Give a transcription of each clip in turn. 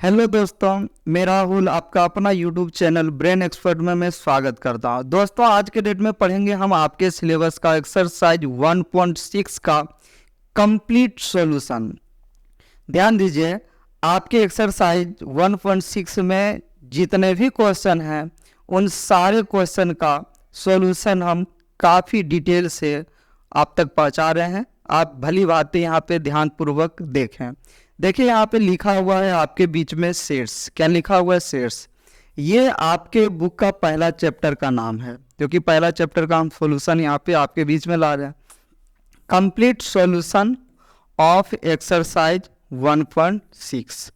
Hello दोस्तों, मैं राहुल आपका अपना यूट्यूब चैनल ब्रेन एक्सपर्ट में मैं स्वागत करता हूं। दोस्तों, आज के डेट में पढ़ेंगे हम आपके सिलेबस का एक्सरसाइज 1.6 का कंप्लीट सॉल्यूशन। ध्यान दीजिए, आपके एक्सरसाइज 1.6 में जितने भी क्वेश्चन हैं उन सारे क्वेश्चन का सॉल्यूशन हम काफ़ी डिटेल से आप तक पहुंचा रहे हैं। आप भली बातें यहाँ पे ध्यानपूर्वक देखें। देखिए, यहाँ पे लिखा हुआ है आपके बीच में सेट्स। क्या लिखा हुआ है? सेट्स। ये आपके बुक का पहला चैप्टर का नाम है, क्योंकि पहला चैप्टर का हम सॉल्यूशन यहाँ पे आपके बीच में ला रहे हैं। Complete solution of exercise 1.6।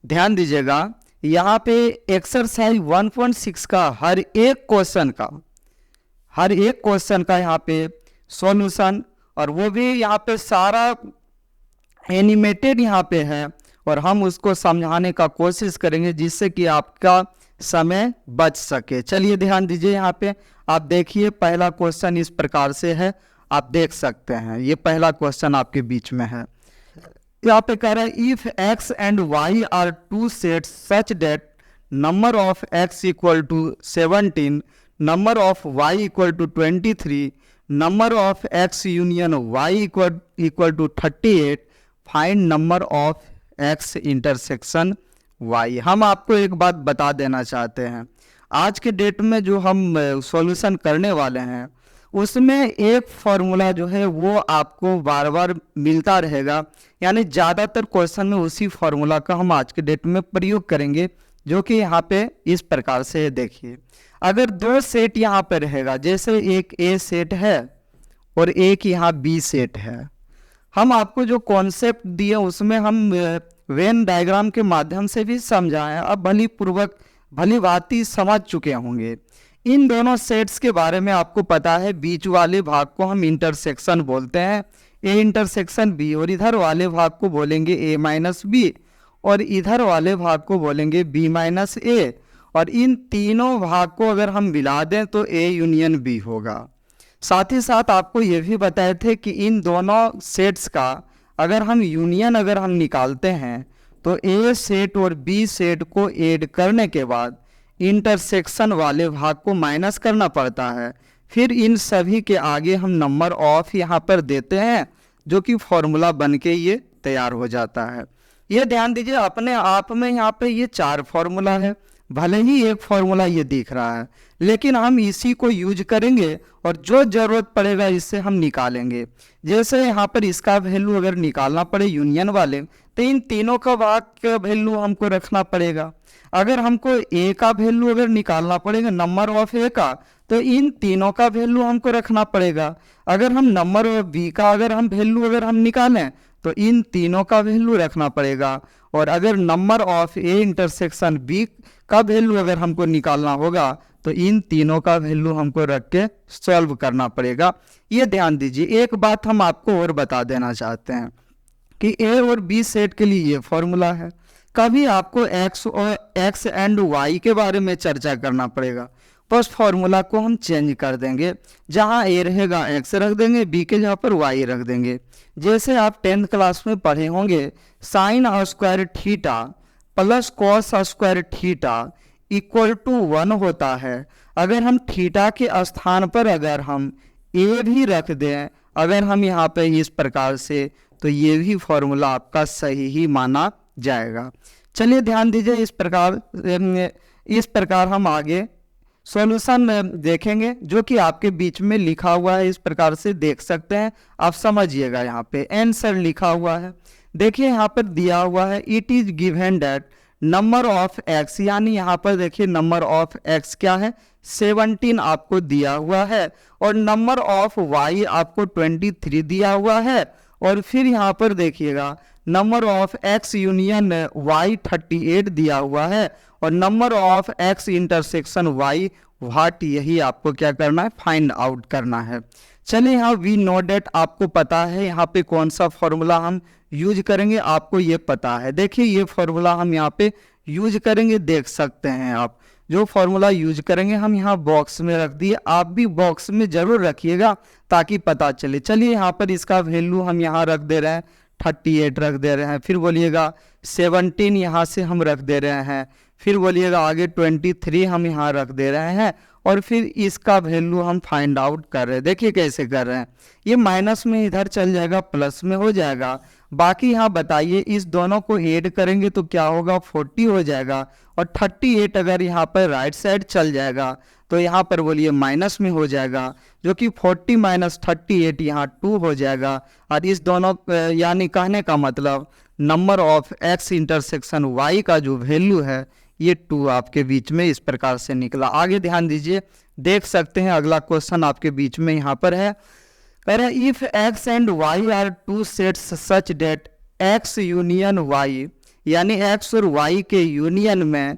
ध्यान दीजिएगा, यहाँ पे एक्सरसाइज 1.6 का हर एक क्वेश्चन का यहाँ पे सॉल्यूशन, और वो भी यहाँ पे सारा एनिमेटेड यहाँ पे है, और हम उसको समझाने का कोशिश करेंगे जिससे कि आपका समय बच सके। चलिए ध्यान दीजिए, यहाँ पे आप देखिए पहला क्वेश्चन इस प्रकार से है, आप देख सकते हैं। ये पहला क्वेश्चन आपके बीच में है। यहाँ पे कह रहा है if x and y are two sets such that number of x equal to 17, number of y equal to 23, number of x union y equal to 38, find number of x intersection y। हम आपको एक बात बता देना चाहते हैं, आज के डेट में जो हम सॉल्यूशन करने वाले हैं उसमें एक फॉर्मूला जो है वो आपको बार बार मिलता रहेगा। यानी ज़्यादातर क्वेश्चन में उसी फॉर्मूला का हम आज के डेट में प्रयोग करेंगे, जो कि यहाँ पे इस प्रकार से है। देखिए, अगर दो सेट यहाँ पे रहेगा, जैसे एक ए सेट है और एक यहाँ बी सेट है, हम आपको जो कॉन्सेप्ट दिए उसमें हम वेन डायग्राम के माध्यम से भी समझाएं। अब भली भांति समझ चुके होंगे। इन दोनों सेट्स के बारे में आपको पता है, बीच वाले भाग को हम इंटरसेक्शन बोलते हैं, ए इंटरसेक्शन बी, और इधर वाले भाग को बोलेंगे ए माइनस बी, और इधर वाले भाग को बोलेंगे बी माइनस ए। और इन तीनों भाग को अगर हम मिला दें तो ए यूनियन बी होगा। साथ ही साथ आपको ये भी बताए थे कि इन दोनों सेट्स का अगर हम निकालते हैं तो ए सेट और बी सेट को ऐड करने के बाद इंटरसेक्शन वाले भाग को माइनस करना पड़ता है। फिर इन सभी के आगे हम नंबर ऑफ यहाँ पर देते हैं, जो कि फॉर्मूला बन के ये तैयार हो जाता है। ये ध्यान दीजिए, अपने आप में यहाँ पे ये 4 फॉर्मूला है। भले ही एक फॉर्मूला ये दिख रहा है, लेकिन हम इसी को यूज करेंगे और जो ज़रूरत पड़ेगा इससे हम निकालेंगे। जैसे यहाँ पर इसका वैल्यू अगर निकालना पड़े यूनियन वाले, तो इन तीनों का भाग का वैल्यू हमको रखना पड़ेगा। अगर हमको ए का वैल्यू अगर निकालना पड़ेगा नंबर ऑफ ए का, तो इन तीनों का वैल्यू हमको रखना पड़ेगा। अगर हम नंबर ऑफ बी का वैल्यू हम निकालें तो इन तीनों का वैल्यू रखना पड़ेगा। और अगर number of A intersection B का वैल्यू अगर हमको निकालना होगा तो इन तीनों का वैल्यू हमको रख के सॉल्व करना पड़ेगा। ये ध्यान दीजिए। एक बात हम आपको और बता देना चाहते हैं कि ए और बी सेट के लिए ये फॉर्मूला है। कभी आपको एक्स एंड वाई के बारे में चर्चा करना पड़ेगा, बस फॉर्मूला को हम चेंज कर देंगे। जहाँ ए रहेगा एक्स रख देंगे, बी के जगह पर वाई रख देंगे। जैसे आप 10th क्लास में पढ़े होंगे, sine square theta plus cos square theta equal to 1 होता है। अगर हम थीटा के स्थान पर अगर हम ए भी रख दें, अगर हम यहाँ पे इस प्रकार से, तो ये भी फॉर्मूला आपका सही ही माना जाएगा। चलिए ध्यान दीजिए, इस प्रकार हम आगे सॉल्यूशन देखेंगे, जो कि आपके बीच में लिखा हुआ है। इस प्रकार से देख सकते हैं, आप समझिएगा। यहाँ पे आंसर लिखा हुआ है, देखिए यहाँ पर दिया हुआ है it is given that number of x, यानी यहाँ पर देखिए नंबर ऑफ एक्स क्या है 17 आपको दिया हुआ है, और नंबर ऑफ वाई आपको 23 दिया हुआ है। और फिर यहाँ पर देखिएगा number of X union Y 38 दिया हुआ है, और number of X intersection Y what, यही आपको क्या करना है, फाइंड आउट करना है। चलिए, यहाँ वी नो डेट आपको पता है यहाँ पे कौन सा फॉर्मूला हम यूज करेंगे, आपको ये पता है। देखिए, ये फॉर्मूला हम यहाँ पे यूज करेंगे, देख सकते हैं आप। जो फॉर्मूला यूज करेंगे हम यहाँ बॉक्स में रख दिए, आप भी बॉक्स में जरूर रखिएगा ताकि पता चले। चलिए, यहाँ पर इसका वैल्यू हम यहाँ रख दे रहे हैं 38 रख दे रहे हैं। फिर बोलिएगा 17 यहाँ से हम रख दे रहे हैं। फिर बोलिएगा आगे 23 हम यहाँ रख दे रहे हैं और फिर इसका वैल्यू हम फाइंड आउट कर रहे हैं। देखिए कैसे कर रहे हैं, ये माइनस में इधर चल जाएगा, प्लस में हो जाएगा। बाकी यहाँ बताइए इस दोनों को ऐड करेंगे तो क्या होगा, 40 हो जाएगा। और 38 अगर यहाँ पर राइट साइड चल जाएगा तो यहाँ पर बोलिए माइनस में हो जाएगा, जो कि 40 माइनस 38 यहाँ 2 हो जाएगा। और इस दोनों यानी कहने का मतलब number of X intersection Y का जो वैल्यू है ये 2 आपके बीच में इस प्रकार से निकला। आगे ध्यान दीजिए, देख सकते हैं अगला क्वेश्चन आपके बीच में यहाँ पर है, कह रहे हैं if X and Y are two sets such that X union Y, यानी एक्स और वाई के यूनियन में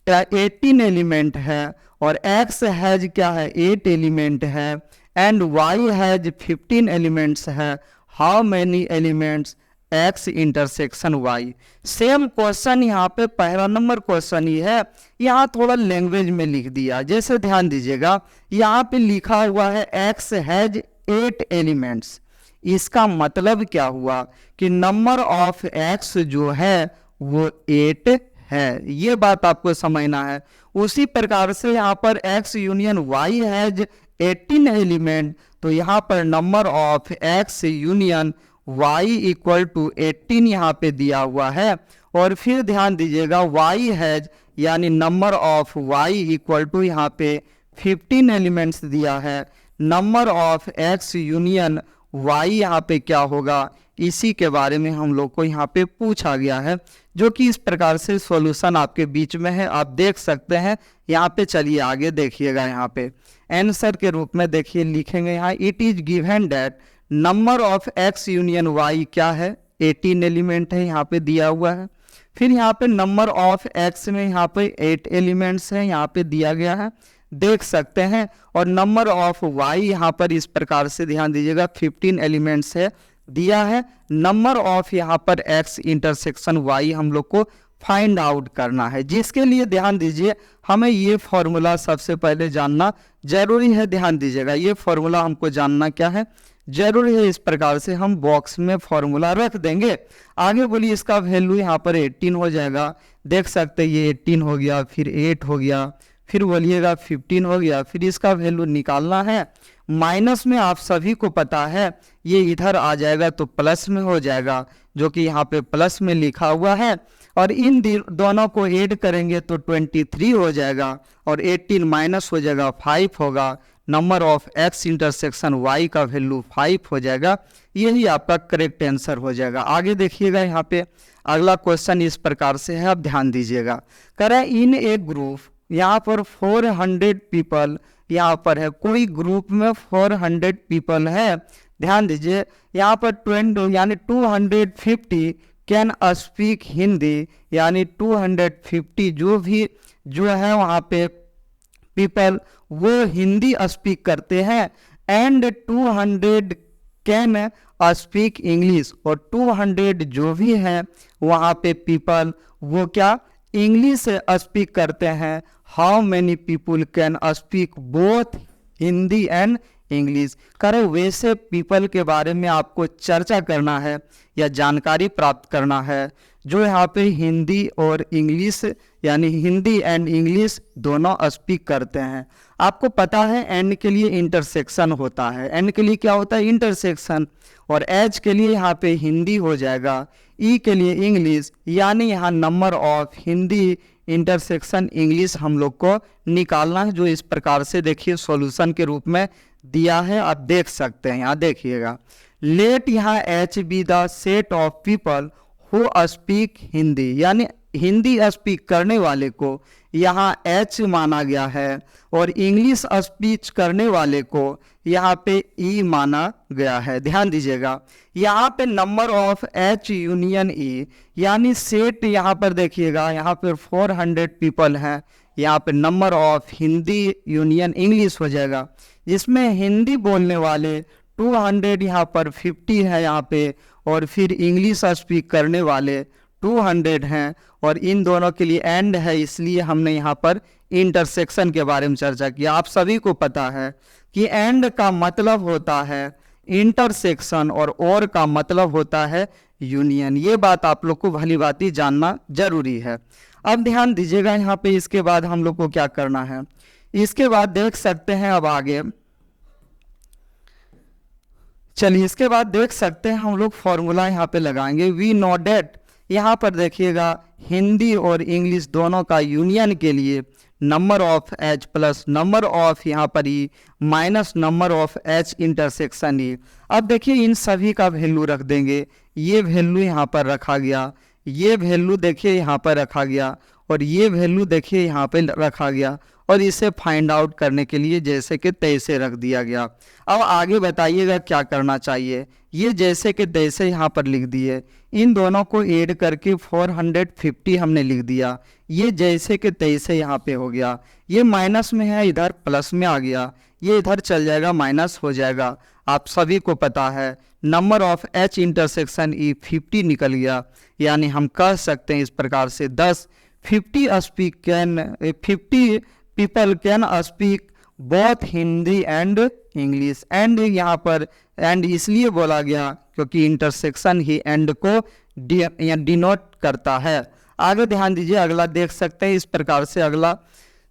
18 एलिमेंट है और एक्स हैज क्या है 8 एलिमेंट है एंड वाई हैज 15 एलिमेंट्स है, how many elements X intersection Y. Same question यहाँ पे पहला नंबर क्वेश्चन ही है, यहाँ थोड़ा लैंग्वेज में लिख दिया। जैसे ध्यान दीजिएगा यहाँ पे लिखा हुआ है एक्स हैज 8 एलिमेंट्स, इसका मतलब क्या हुआ कि नंबर ऑफ एक्स जो है वो 8 है, ये बात आपको समझना है। उसी प्रकार से यहाँ पर X union Y has 18 element, तो यहाँ पर number of X union y equal to 18 यहाँ पे दिया हुआ है। और फिर ध्यान दीजिएगा y हैज यानी number of y equal to यहाँ पे 15 एलिमेंट्स दिया है। Number of x union y यहाँ पे क्या होगा, इसी के बारे में हम लोग को यहाँ पे पूछा गया है, जो कि इस प्रकार से सॉल्यूशन आपके बीच में है, आप देख सकते हैं यहाँ पे। चलिए आगे देखिएगा, यहाँ पे आंसर के रूप में देखिए लिखेंगे यहाँ it is given that number of X union Y क्या है 18 एलिमेंट है, यहाँ पे दिया हुआ है। फिर यहाँ पे नंबर ऑफ एक्स में यहाँ पे 8 एलिमेंट्स है, यहाँ पे दिया गया है, देख सकते हैं। और नंबर ऑफ वाई यहाँ पर इस प्रकार से ध्यान दीजिएगा 15 एलिमेंट्स है दिया है। नंबर ऑफ यहाँ पर एक्स इंटरसेक्शन वाई हम लोग को फाइंड आउट करना है, जिसके लिए ध्यान दीजिए हमें ये फॉर्मूला सबसे पहले जानना जरूरी है। ध्यान दीजिएगा ये फॉर्मूला हमको जानना क्या है जरूरी है। इस प्रकार से हम बॉक्स में फॉर्मूला रख देंगे। आगे बोलिए इसका वैल्यू यहाँ पर 18 हो जाएगा, देख सकते हैं ये 18 हो गया, फिर 8 हो गया, फिर बोलिएगा 15 हो गया। फिर इसका वैल्यू निकालना है, माइनस में आप सभी को पता है ये इधर आ जाएगा तो प्लस में हो जाएगा, जो कि यहाँ पे प्लस में लिखा हुआ है। और इन दोनों को ऐड करेंगे तो 23 हो जाएगा और 18 माइनस हो जाएगा 5 होगा। Number of X intersection Y का वैल्यू 5 हो जाएगा, यही आपका करेक्ट आंसर हो जाएगा। आगे देखिएगा यहाँ पे अगला क्वेश्चन इस प्रकार से है, आप ध्यान दीजिएगा। करें इन ए ग्रुप, यहाँ पर 400 पीपल यहाँ पर है, कोई ग्रुप में 400 पीपल है। ध्यान दीजिए यहाँ पर 20 यानी 250 कैन स्पीक हिंदी, यानी 250 जो है वहाँ पे पीपल वो हिंदी स्पीक करते हैं। एंड 200 कैन स्पीक इंग्लिश, और 200 जो भी है वहाँ पे पीपल वो क्या इंग्लिश स्पीक करते हैं। How many people can speak both Hindi and English. करे वैसे पीपल के बारे में आपको चर्चा करना है या जानकारी प्राप्त करना है जो यहाँ पे हिंदी और इंग्लिश यानी हिंदी एंड इंग्लिश दोनों स्पीक करते हैं। आपको पता है एंड के लिए इंटरसेक्शन होता है, एंड के लिए क्या होता है इंटरसेक्शन, और एच के लिए यहाँ पे हिंदी हो जाएगा, ई के लिए इंग्लिश, यानी यहाँ number of Hindi intersection English हम लोग को निकालना है, जो इस प्रकार से देखिए सॉल्यूशन के रूप में दिया है, आप देख सकते हैं। यहाँ देखिएगा लेट यहाँ H be the set of people who speak Hindi, यानी हिंदी स्पीक करने वाले को यहाँ एच माना गया है और इंग्लिश स्पीच करने वाले को यहाँ पे ई माना गया है। ध्यान दीजिएगा यहाँ पे नंबर ऑफ एच यूनियन ई यानी सेट, यहाँ पर देखिएगा यहाँ पर 400 पीपल हैं, यहाँ पे number of Hindi union English हो जाएगा, जिसमें हिंदी बोलने वाले 200 यहाँ पर 50 है यहाँ पे, और फिर इंग्लिश स्पीक करने वाले 200 हैं, और इन दोनों के लिए एंड है, इसलिए हमने यहाँ पर इंटरसेक्शन के बारे में चर्चा किया। आप सभी को पता है कि एंड का मतलब होता है इंटरसेक्शन और का मतलब होता है यूनियन। ये बात आप लोग को भली भांति जानना जरूरी है। अब ध्यान दीजिएगा यहाँ पे, इसके बाद हम लोग को क्या करना है, इसके बाद देख सकते हैं अब आगे, चलिए इसके बाद देख सकते हैं हम लोग फॉर्मूला यहाँ पे लगाएंगे। वी नो डेट, यहाँ पर देखिएगा हिंदी और इंग्लिश दोनों का यूनियन के लिए number of H plus number of यहाँ पर E minus number of H intersection E. अब देखिए इन सभी का वैल्यू रख देंगे, ये वैल्यू यहाँ पर रखा गया, ये वैल्यू देखिए यहाँ पर रखा गया, और ये वैल्यू देखिए यहाँ पे रखा गया, और इसे फाइंड आउट करने के लिए जैसे कि तैसे रख दिया गया। अब आगे बताइएगा क्या करना चाहिए। ये जैसे कि तैसे यहाँ पर लिख दिए, इन दोनों को ऐड करके 450 हमने लिख दिया। ये जैसे कि तैसे यहाँ पे हो गया, ये माइनस में है इधर प्लस में आ गया, ये इधर चल जाएगा माइनस हो जाएगा। आप सभी को पता है नंबर ऑफ एच इंटरसेक्शन ई 50 निकल गया, यानी हम कह सकते हैं इस प्रकार से 50 people can speak both Hindi and English. And यहाँ पर एंड इसलिए बोला गया क्योंकि इंटरसेक्शन ही एंड को डिनोट करता है। आगे ध्यान दीजिए, अगला देख सकते हैं इस प्रकार से, अगला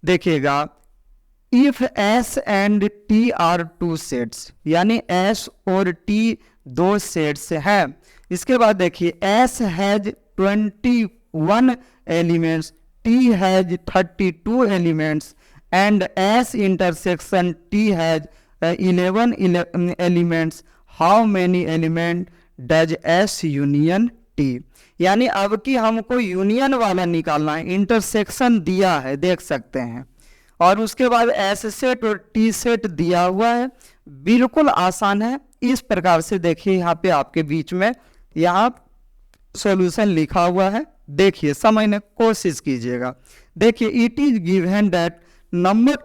देखिएगा, if S and T R two sets, यानी एस और टी दो सेट्स है। इसके बाद देखिए S has 21 elements, T has 32 elements and S intersection T has 11 elements. How many element does S union T? यानी अब कि हमको यूनियन वाला निकालना है, इंटरसेक्शन दिया है देख सकते हैं, और उसके बाद S सेट और T सेट दिया हुआ है। बिल्कुल आसान है। इस प्रकार से देखिए यहाँ पे आपके बीच में यहाँ सॉल्यूशन लिखा हुआ है, देखिए समझने कोशिश कीजिएगा। देखिए it is given that number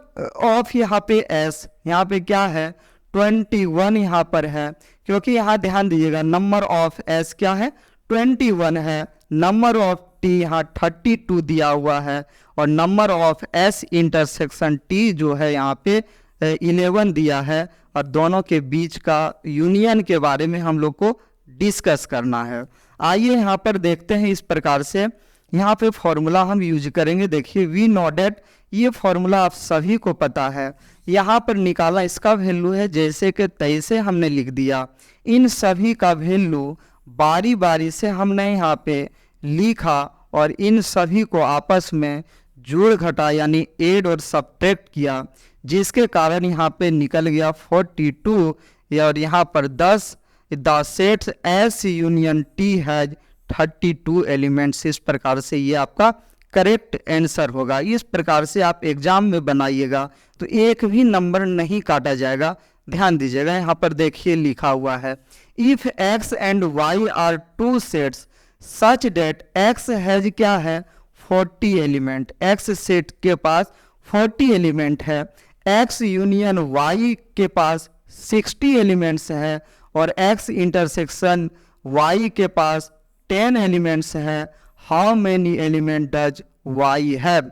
of यहाँ पे एस, यहाँ पे क्या है 21 यहाँ पर है, क्योंकि यहाँ ध्यान दीजिएगा नंबर ऑफ एस क्या है 21 है, नंबर ऑफ टी यहाँ 32 दिया हुआ है, और number of S intersection T जो है यहाँ पे 11 दिया है, और दोनों के बीच का यूनियन के बारे में हम लोग को डिस्कस करना है। आइए यहाँ पर देखते हैं इस प्रकार से, यहाँ पे फॉर्मूला हम यूज करेंगे। देखिए वी नो डेट, ये फॉर्मूला आप सभी को पता है, यहाँ पर निकाला, इसका वैल्यू है जैसे कि तैसे हमने लिख दिया। इन सभी का वैल्यू बारी बारी से हमने यहाँ पे लिखा, और इन सभी को आपस में जोड़ घटा यानी ऐड और सब्ट्रैक्ट किया, जिसके कारण यहाँ पे निकल गया 42, और यहाँ पर 10 the set S union T has 32 elements. इस प्रकार से ये आपका करेक्ट आंसर होगा। इस प्रकार से आप एग्जाम में बनाइएगा तो एक भी नंबर नहीं काटा जाएगा। ध्यान दीजिएगा, यहाँ पर देखिए लिखा हुआ है, if X and Y are two sets such that X has क्या है 40 एलिमेंट, एक्स सेट के पास 40 एलिमेंट है, एक्स यूनियन वाई के पास 60 एलिमेंट्स है, और x इंटरसेक्शन y के पास 10 एलिमेंट्स है। How many element does y have.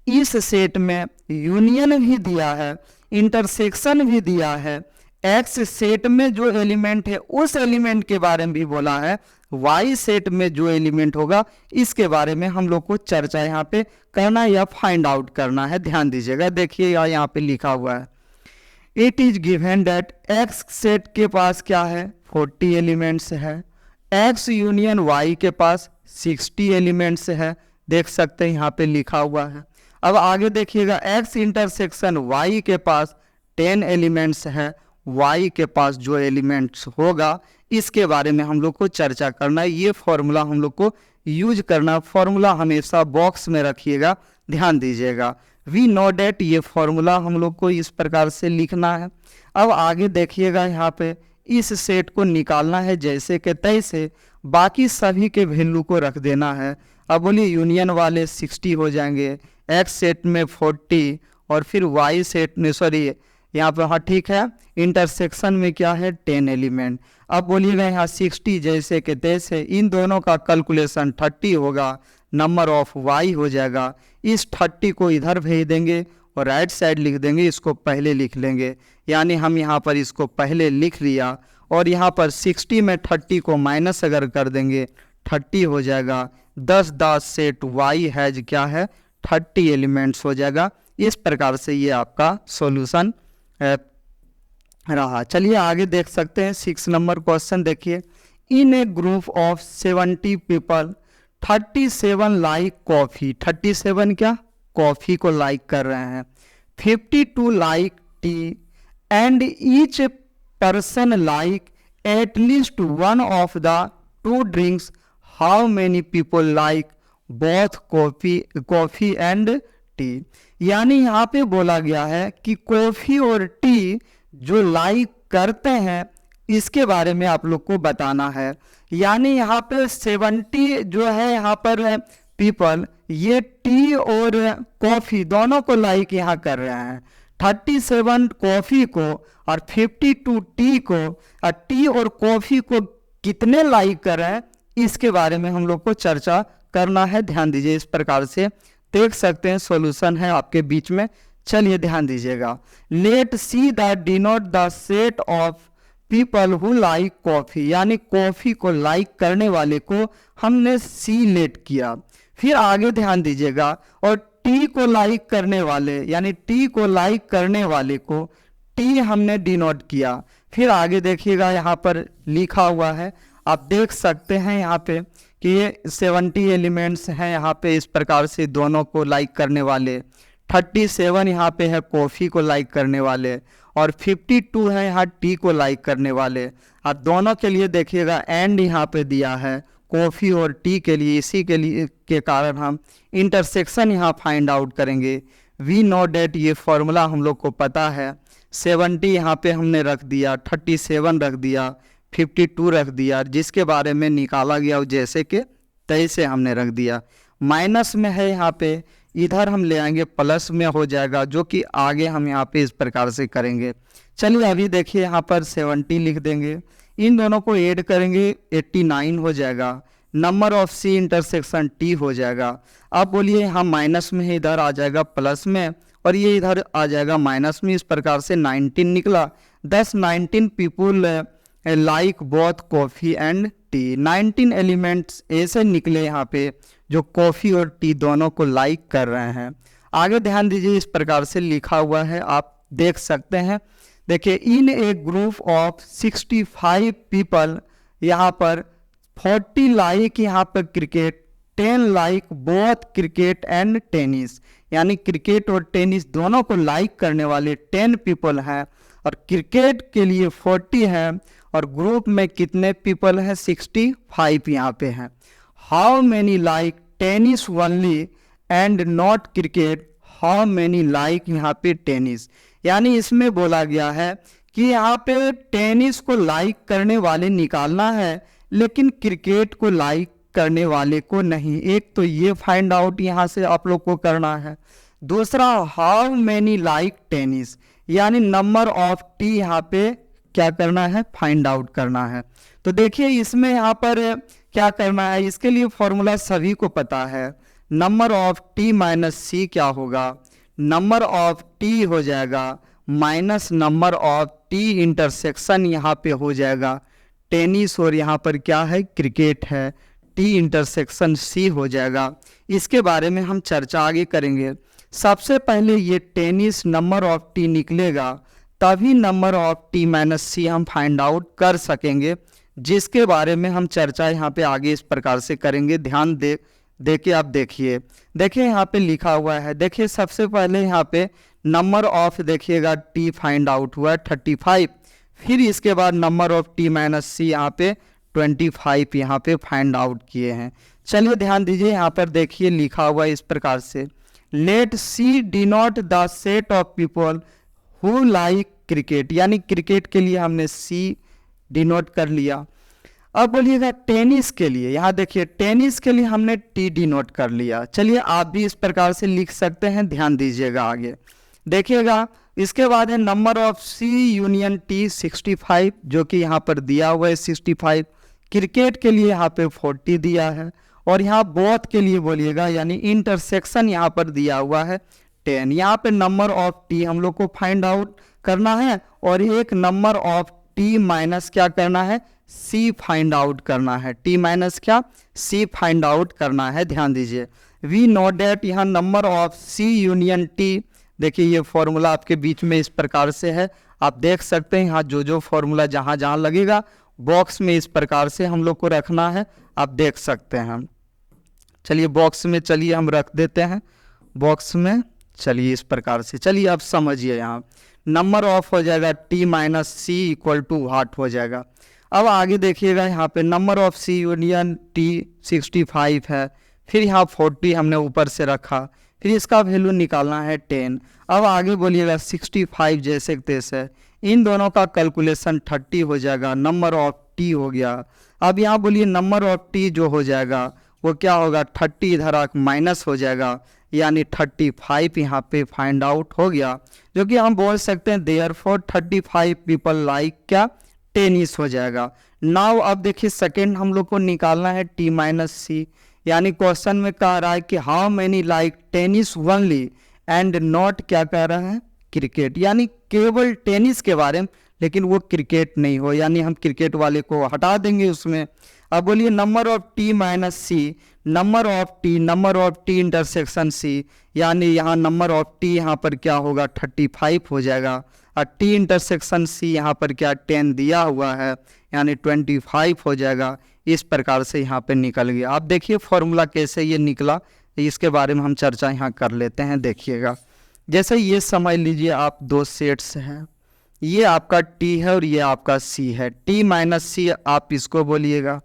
इस सेट में यूनियन भी दिया है, इंटरसेक्शन भी दिया है, x सेट में जो एलिमेंट है उस एलिमेंट के बारे में भी बोला है, y सेट में जो एलिमेंट होगा इसके बारे में हम लोग को चर्चा यहाँ पे करना या फाइंड आउट करना है। ध्यान दीजिएगा, देखिए यहाँ पे लिखा हुआ है, it is given that x set के पास क्या है 40 एलिमेंट्स है, एक्स यूनियन वाई के पास 60 एलिमेंट्स है, देख सकते हैं यहाँ पे लिखा हुआ है। अब आगे देखिएगा, एक्स इंटरसेक्शन वाई के पास 10 एलिमेंट्स है, वाई के पास जो एलिमेंट्स होगा इसके बारे में हम लोग को चर्चा करना है। ये फॉर्मूला हम लोग को यूज करना, फॉर्मूला हमेशा बॉक्स में रखिएगा, ध्यान दीजिएगा। वी नो डेट, ये फॉर्मूला हम लोग को इस प्रकार से लिखना है। अब आगे देखिएगा, यहाँ पे इस सेट को निकालना है जैसे कि तैसे, बाकी सभी के वैल्यू को रख देना है। अब बोलिए यूनियन वाले 60 हो जाएंगे, एक्स सेट में 40, और फिर वाई सेट में सॉरी यहाँ पे हाँ ठीक है, इंटरसेक्शन में क्या है 10 एलिमेंट। अब बोलिएगा यहाँ 60 जैसे कि तैसे, इन दोनों का कैलकुलेशन 30 होगा, नंबर ऑफ वाई हो जाएगा। इस 30 को इधर भेज देंगे और राइट साइड लिख देंगे, इसको पहले लिख लेंगे, यानी हम यहाँ पर इसको पहले लिख लिया, और यहाँ पर 60 में 30 को माइनस अगर कर देंगे 30 हो जाएगा। 10 द सेट y हैज क्या है 30 एलिमेंट्स हो जाएगा। इस प्रकार से ये आपका सॉल्यूशन रहा। चलिए आगे देख सकते हैं 6 नंबर क्वेश्चन देखिए। In a group of 70 people 37 like coffee, 37 क्या कॉफ़ी को लाइक कर रहे हैं, 52 like tea and each person like at least one of the two drinks, how many people like both coffee and tea. यानी यहाँ पे बोला गया है कि कॉफ़ी और टी जो लाइक करते हैं इसके बारे में आप लोग को बताना है। यानी यहाँ पे 70 जो है यहाँ पर पीपल ये टी और कॉफ़ी दोनों को लाइक यहाँ कर रहे हैं। 37 कॉफ़ी को और 52 टी को, और टी और कॉफ़ी को कितने लाइक कर रहे हैं इसके बारे में हम लोग को चर्चा करना है। ध्यान दीजिए, इस प्रकार से देख सकते हैं सॉल्यूशन है आपके बीच में। चलिए ध्यान दीजिएगा। Let see that denote the set of people who like coffee, यानी कॉफ़ी को लाइक करने वाले को हमने सी लेट किया। फिर आगे ध्यान दीजिएगा, और टी को लाइक करने वाले यानी टी को लाइक करने वाले को टी हमने डिनोट किया। फिर आगे देखिएगा यहाँ पर लिखा हुआ है, आप देख सकते हैं यहाँ पे कि ये 70 एलिमेंट्स हैं यहाँ पे इस प्रकार से दोनों को लाइक करने वाले। 37 यहाँ पे है कॉफ़ी को लाइक करने वाले, और 52 है यहाँ टी को लाइक करने वाले। आप दोनों के लिए देखिएगा एंड यहाँ पे दिया है कॉफ़ी और टी के लिए। इसी के लिए के कारण हम इंटरसेक्शन यहाँ फाइंड आउट करेंगे। वी नो डेट, ये फॉर्मूला हम लोग को पता है। 70 यहाँ पे हमने रख दिया, 37 रख दिया, 52 रख दिया, जिसके बारे में निकाला गया जैसे कि तैसे हमने रख दिया। माइनस में है यहाँ पे, इधर हम ले आएंगे प्लस में हो जाएगा, जो कि आगे हम यहाँ पे इस प्रकार से करेंगे। चलिए अभी देखिए यहाँ पर 70 लिख देंगे, इन दोनों को ऐड करेंगे 89 हो जाएगा। Number of C intersection T हो जाएगा। अब बोलिए यहाँ माइनस में है, इधर आ जाएगा प्लस में, और ये इधर आ जाएगा माइनस में। इस प्रकार से 19 निकला। 19 people like both coffee and T. 19 elements ऐसे निकले यहाँ पे जो कॉफ़ी और टी दोनों को लाइक कर रहे हैं। आगे ध्यान दीजिए, इस प्रकार से लिखा हुआ है, आप देख सकते हैं। देखिए, in a group of 65 people, यहाँ पर 40 लाइक यहाँ पर cricket, 10 like both cricket and tennis, यानी क्रिकेट और टेनिस दोनों को लाइक करने वाले 10 पीपल हैं, और क्रिकेट के लिए 40 है, और ग्रुप में कितने पीपल हैं 65 यहाँ पे हैं। How many like tennis only and not cricket, how many like यहाँ पे टेनिस। यानी इसमें बोला गया है कि यहाँ पे टेनिस को लाइक करने वाले निकालना है, लेकिन क्रिकेट को लाइक करने वाले को नहीं। एक तो ये फाइंड आउट यहाँ से आप लोग को करना है। दूसरा, हाउ मैनी लाइक टेनिस, यानी नंबर ऑफ टी यहाँ पे क्या करना है फाइंड आउट करना है। तो देखिए इसमें यहाँ पर क्या करना है, इसके लिए फॉर्मूला सभी को पता है। नंबर ऑफ टी माइनस सी क्या होगा, नंबर ऑफ टी हो जाएगा minus number of T intersection यहाँ पे हो जाएगा टेनिस, और यहाँ पर क्या है क्रिकेट है, टी इंटरसेक्शन सी हो जाएगा। इसके बारे में हम चर्चा आगे करेंगे। सबसे पहले ये टेनिस नंबर ऑफ टी निकलेगा, तभी नंबर ऑफ टी माइनस सी हम फाइंड आउट कर सकेंगे, जिसके बारे में हम चर्चा यहाँ पे आगे इस प्रकार से करेंगे। ध्यान दे के आप देखिए यहाँ पे लिखा हुआ है। देखिए सबसे पहले यहाँ पे नंबर ऑफ देखिएगा टी फाइंड आउट हुआ है 35, फिर इसके बाद नंबर ऑफ टी माइनस सी यहाँ पे 25 यहाँ पे फाइंड आउट किए हैं। चलिए ध्यान दीजिए, यहाँ पर देखिए लिखा हुआ है इस प्रकार से, let see denote the set of people who like cricket, यानी क्रिकेट के लिए हमने सी डिनोट कर लिया। अब बोलिएगा टेनिस के लिए, यहाँ देखिए टेनिस के लिए हमने टी डिनोट कर लिया। चलिए आप भी इस प्रकार से लिख सकते हैं, ध्यान दीजिएगा आगे देखिएगा। इसके बाद है number of C union T 65, जो कि यहाँ पर दिया हुआ है 65। क्रिकेट के लिए यहाँ पे 40 दिया है, और यहाँ बोथ के लिए बोलिएगा यानी इंटरसेक्शन यहाँ पर दिया हुआ है 10। यहाँ पे नंबर ऑफ टी हम लोग को फाइंड आउट करना है, और एक नंबर ऑफ टी माइनस क्या करना है, सी फाइंड आउट करना है। टी माइनस क्या, सी फाइंड आउट करना है। ध्यान दीजिए, वी नो डेट यहाँ number of C union T, देखिए ये फॉर्मूला आपके बीच में इस प्रकार से है, आप देख सकते हैं यहाँ जो फॉर्मूला जहाँ जहाँ लगेगा बॉक्स में इस प्रकार से हम लोग को रखना है, आप देख सकते हैं। चलिए बॉक्स में, चलिए हम रख देते हैं बॉक्स में, चलिए इस प्रकार से। चलिए आप समझिए, यहाँ नंबर ऑफ हो जाएगा T minus C equal to what हो जाएगा। अब आगे देखिएगा, यहाँ पे number of C union T 65 है, फिर यहाँ 40 हमने ऊपर से रखा, फिर इसका वैल्यू निकालना है 10। अब आगे बोलिएगा 65 जैसे तैसे, इन दोनों का कैलकुलेशन 30 हो जाएगा, नंबर ऑफ टी हो गया। अब यहाँ बोलिए नंबर ऑफ टी जो हो जाएगा वो क्या होगा, 30 इधर माइनस हो जाएगा, यानी 35 यहाँ पे फाइंड आउट हो गया, जो कि हम बोल सकते हैं देयरफॉर 35 पीपल लाइक क्या, टेनिस हो जाएगा। नाउ अब देखिए सेकेंड हम लोग को निकालना है टी माइनस सी, यानी क्वेश्चन में कह रहा है कि how many like tennis only and not क्या कह रहा है, क्रिकेट, यानी केवल टेनिस के बारे में, लेकिन वो क्रिकेट नहीं हो, यानी हम क्रिकेट वाले को हटा देंगे उसमें। अब बोलिए number of T minus C, number of T intersection C, यानी यहाँ नंबर ऑफ टी यहाँ पर क्या होगा 35 हो जाएगा, और टी इंटरसेक्शन सी यहाँ पर क्या 10 दिया हुआ है, यानी 25 हो जाएगा। इस प्रकार से यहाँ पे निकल गया। आप देखिए फॉर्मूला कैसे ये निकला, इसके बारे में हम चर्चा यहाँ कर लेते हैं। देखिएगा, जैसे ये समझ लीजिए आप दो सेट्स हैं, ये आपका टी है और ये आपका सी है, टी माइनस सी आप इसको बोलिएगा,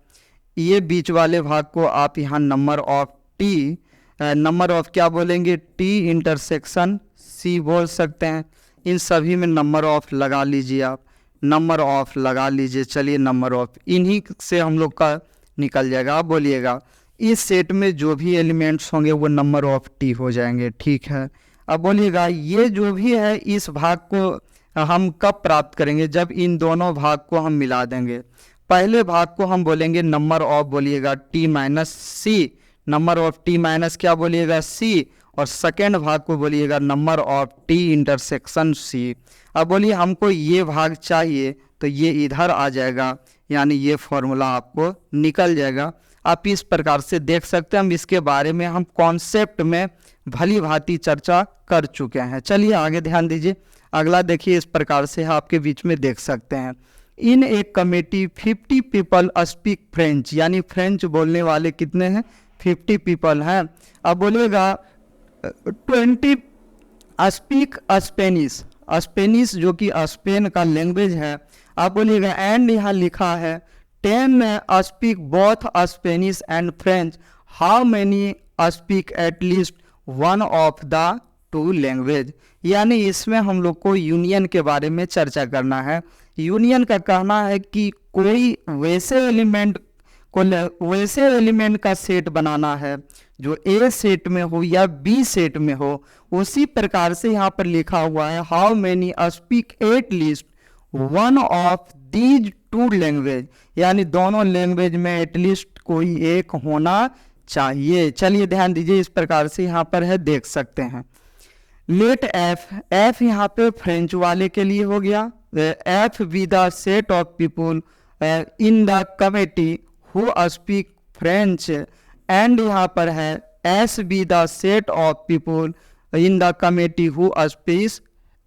ये बीच वाले भाग को आप यहाँ number of T, number of क्या बोलेंगे, टी इंटरसेक्शन सी बोल सकते हैं। इन सभी में नंबर ऑफ लगा लीजिए, आप नंबर ऑफ लगा लीजिए। चलिए नंबर ऑफ इन्हीं से हम लोग का निकल जाएगा। आप बोलिएगा इस सेट में जो भी एलिमेंट्स होंगे वो नंबर ऑफ टी हो जाएंगे, ठीक है। अब बोलिएगा ये जो भी है इस भाग को हम कब प्राप्त करेंगे, जब इन दोनों भाग को हम मिला देंगे। पहले भाग को हम बोलेंगे नंबर ऑफ, बोलिएगा T minus C, number of T minus क्या बोलिएगा सी, और सेकेंड भाग को बोलिएगा number of T intersection C. अब बोलिए हमको ये भाग चाहिए तो ये इधर आ जाएगा, यानी ये फॉर्मूला आपको निकल जाएगा। आप इस प्रकार से देख सकते हैं, हम इसके बारे में हम कॉन्सेप्ट में भली भांति चर्चा कर चुके हैं। चलिए आगे ध्यान दीजिए, अगला देखिए इस प्रकार से आपके बीच में देख सकते हैं। इन एक कमेटी 50 पीपल स्पीक फ्रेंच, यानी फ्रेंच बोलने वाले कितने हैं, 50 पीपल हैं। अब बोलिएगा 20 स्पीक स्पेनिश, स्पेनिश जो कि स्पेन का लैंग्वेज है। आप बोलिएगा एंड यहाँ लिखा है 10 speak both Spanish and French, how many speak at least one of the to language, यानी इसमें हम लोग को यूनियन के बारे में चर्चा करना है। यूनियन का कहना है कि कोई वैसे एलिमेंट का सेट बनाना है जो ए सेट में हो या बी सेट में हो। उसी प्रकार से यहाँ पर लिखा हुआ है how many speak at least one of these two language, यानी दोनों लैंग्वेज में एटलीस्ट कोई एक होना चाहिए। चलिए ध्यान दीजिए, इस प्रकार से यहाँ पर है, देख सकते हैं। लेट एफ यहाँ पे फ्रेंच वाले के लिए हो गया, F be the set of people in the committee who speak French, and यहाँ पर है S be the set of people in the committee who speak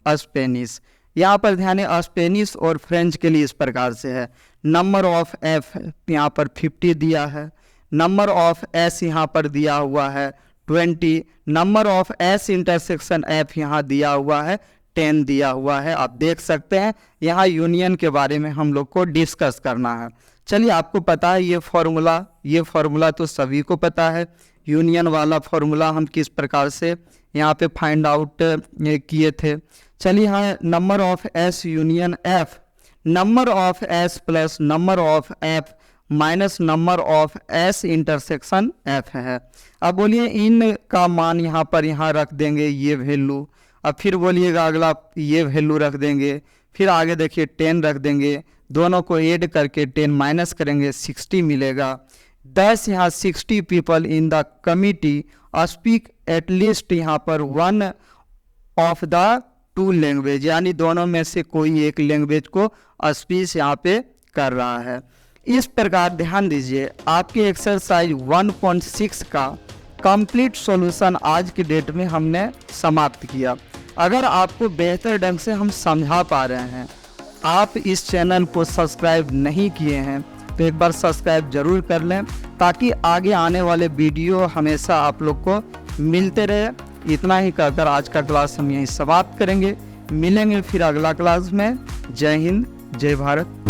Spanish. यहाँ पर ध्यान है स्पेनिश और फ्रेंच के लिए इस प्रकार से है। नंबर ऑफ एफ यहाँ पर 50 दिया है, नंबर ऑफ एस यहाँ पर दिया हुआ है 20, number of S intersection F यहाँ दिया हुआ है 10 दिया हुआ है। आप देख सकते हैं यहाँ यूनियन के बारे में हम लोग को डिस्कस करना है। चलिए आपको पता है ये फॉर्मूला तो सभी को पता है, यूनियन वाला फॉर्मूला हम किस प्रकार से यहाँ पे फाइंड आउट किए थे। चलिए हाँ, number of S union F, number of S plus number of F minus number of S intersection F है। अब बोलिए इन का मान यहाँ पर यहाँ रख देंगे ये वैल्यू, अब फिर बोलिएगा अगला ये वैल्यू रख देंगे, फिर आगे देखिए 10 रख देंगे, दोनों को ऐड करके 10 माइनस करेंगे 60 मिलेगा। 10 यहाँ 60 people in the committee speak at least यहाँ पर one of the to language, यानी दोनों में से कोई एक लैंग्वेज को स्पीच यहाँ पे कर रहा है। इस प्रकार ध्यान दीजिए, आपके एक्सरसाइज 1.6 का कंप्लीट सॉल्यूशन आज की डेट में हमने समाप्त किया। अगर आपको बेहतर ढंग से हम समझा पा रहे हैं, आप इस चैनल को सब्सक्राइब नहीं किए हैं तो एक बार सब्सक्राइब जरूर कर लें, ताकि आगे आने वाले वीडियो हमेशा आप लोग को मिलते रहे। इतना ही कहकर आज का क्लास हम यहीं समाप्त करेंगे। मिलेंगे फिर अगला क्लास में। जय हिंद, जय भारत।